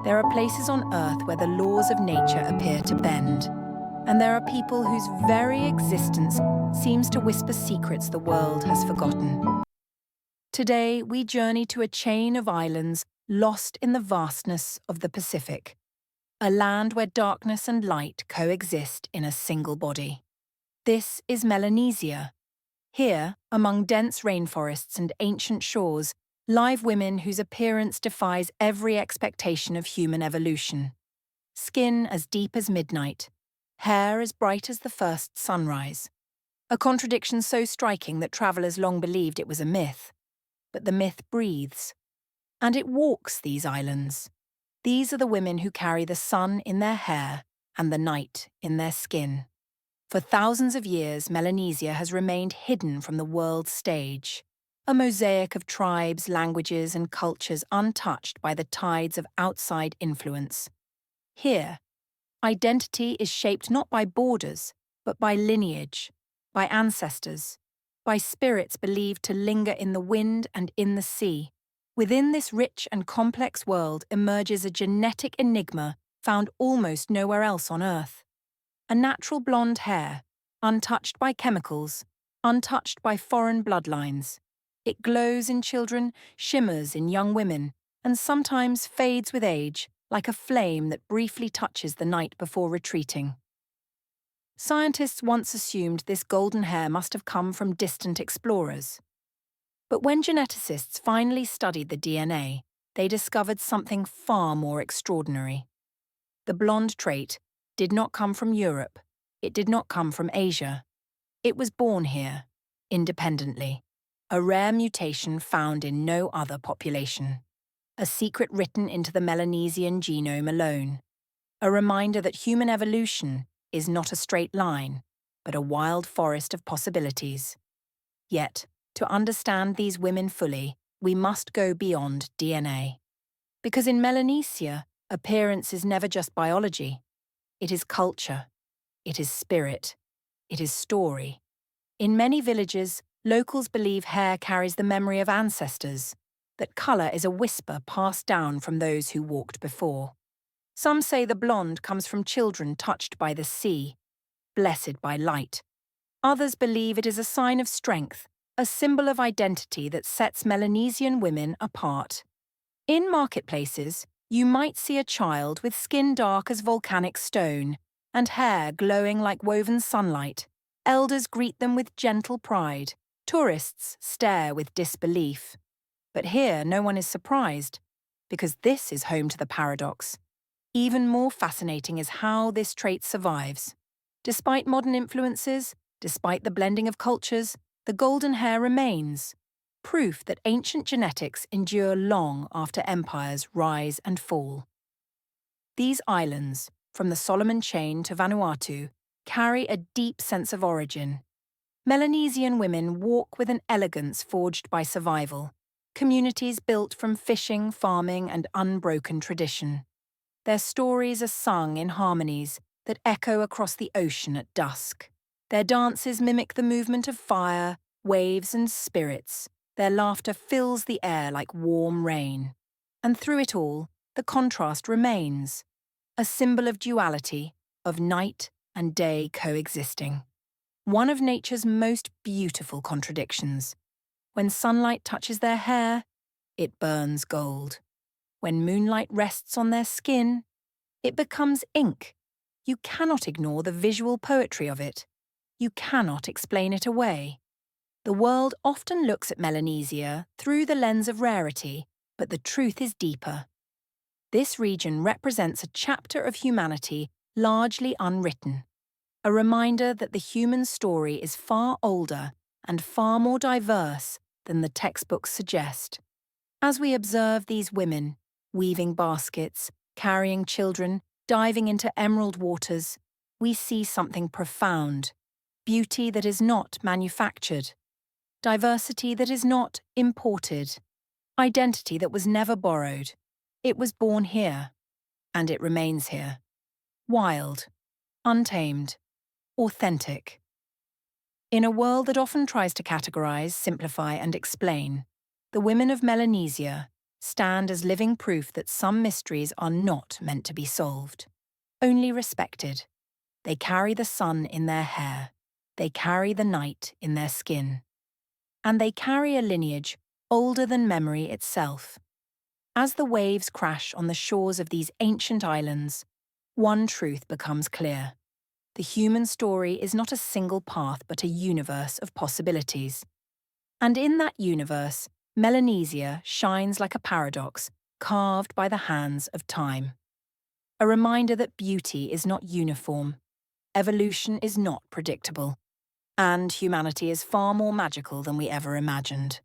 There are places on Earth where the laws of nature appear to bend, and there are people whose very existence seems to whisper secrets the world has forgotten. Today, we journey to a chain of islands lost in the vastness of the Pacific, a land where darkness and light coexist in a single body. This is Melanesia. Here, among dense rainforests and ancient shores, live women whose appearance defies every expectation of human evolution. Skin as deep as midnight, hair as bright as the first sunrise. A contradiction so striking that travellers long believed it was a myth. But the myth breathes. And it walks these islands. These are the women who carry the sun in their hair and the night in their skin. For thousands of years, Melanesia has remained hidden from the world's stage, a mosaic of tribes, languages, and cultures untouched by the tides of outside influence. Here, identity is shaped not by borders, but by lineage, by ancestors, by spirits believed to linger in the wind and in the sea. Within this rich and complex world emerges a genetic enigma found almost nowhere else on Earth. A natural blonde hair, untouched by chemicals, untouched by foreign bloodlines. It glows in children, shimmers in young women, and sometimes fades with age, like a flame that briefly touches the night before retreating. Scientists once assumed this golden hair must have come from distant explorers. But when geneticists finally studied the DNA, they discovered something far more extraordinary. The blonde trait did not come from Europe, it did not come from Asia. It was born here, independently, a rare mutation found in no other population, a secret written into the Melanesian genome alone, a reminder that human evolution is not a straight line, but a wild forest of possibilities. Yet, to understand these women fully, we must go beyond DNA. Because in Melanesia, appearance is never just biology. It is culture. It is spirit. It is story. In many villages, locals believe hair carries the memory of ancestors, that colour is a whisper passed down from those who walked before. Some say the blonde comes from children touched by the sea, blessed by light. Others believe it is a sign of strength, a symbol of identity that sets Melanesian women apart. In marketplaces, you might see a child with skin dark as volcanic stone and hair glowing like woven sunlight. Elders greet them with gentle pride. Tourists stare with disbelief. But here no one is surprised, because this is home to the paradox. Even more fascinating is how this trait survives. Despite modern influences, despite the blending of cultures, the golden hair remains. Proof that ancient genetics endure long after empires rise and fall. These islands, from the Solomon Chain to Vanuatu, carry a deep sense of origin. Melanesian women walk with an elegance forged by survival, communities built from fishing, farming, and unbroken tradition. Their stories are sung in harmonies that echo across the ocean at dusk. Their dances mimic the movement of fire, waves, and spirits. Their laughter fills the air like warm rain. And through it all, the contrast remains, a symbol of duality, of night and day coexisting. One of nature's most beautiful contradictions. When sunlight touches their hair, it burns gold. When moonlight rests on their skin, it becomes ink. You cannot ignore the visual poetry of it. You cannot explain it away. The world often looks at Melanesia through the lens of rarity, but the truth is deeper. This region represents a chapter of humanity largely unwritten, a reminder that the human story is far older and far more diverse than the textbooks suggest. As we observe these women, weaving baskets, carrying children, diving into emerald waters, we see something profound, beauty that is not manufactured. Diversity that is not imported. Identity that was never borrowed. It was born here, and it remains here. Wild, untamed, authentic. In a world that often tries to categorize, simplify, and explain, the women of Melanesia, stand as living proof that some mysteries are not meant to be solved, only respected. They carry the sun in their hair, they carry the night in their skin, and they carry a lineage older than memory itself. As the waves crash on the shores of these ancient islands, one truth becomes clear. The human story is not a single path but a universe of possibilities. And in that universe, Melanesia shines like a paradox carved by the hands of time. A reminder that beauty is not uniform, evolution is not predictable, and humanity is far more magical than we ever imagined.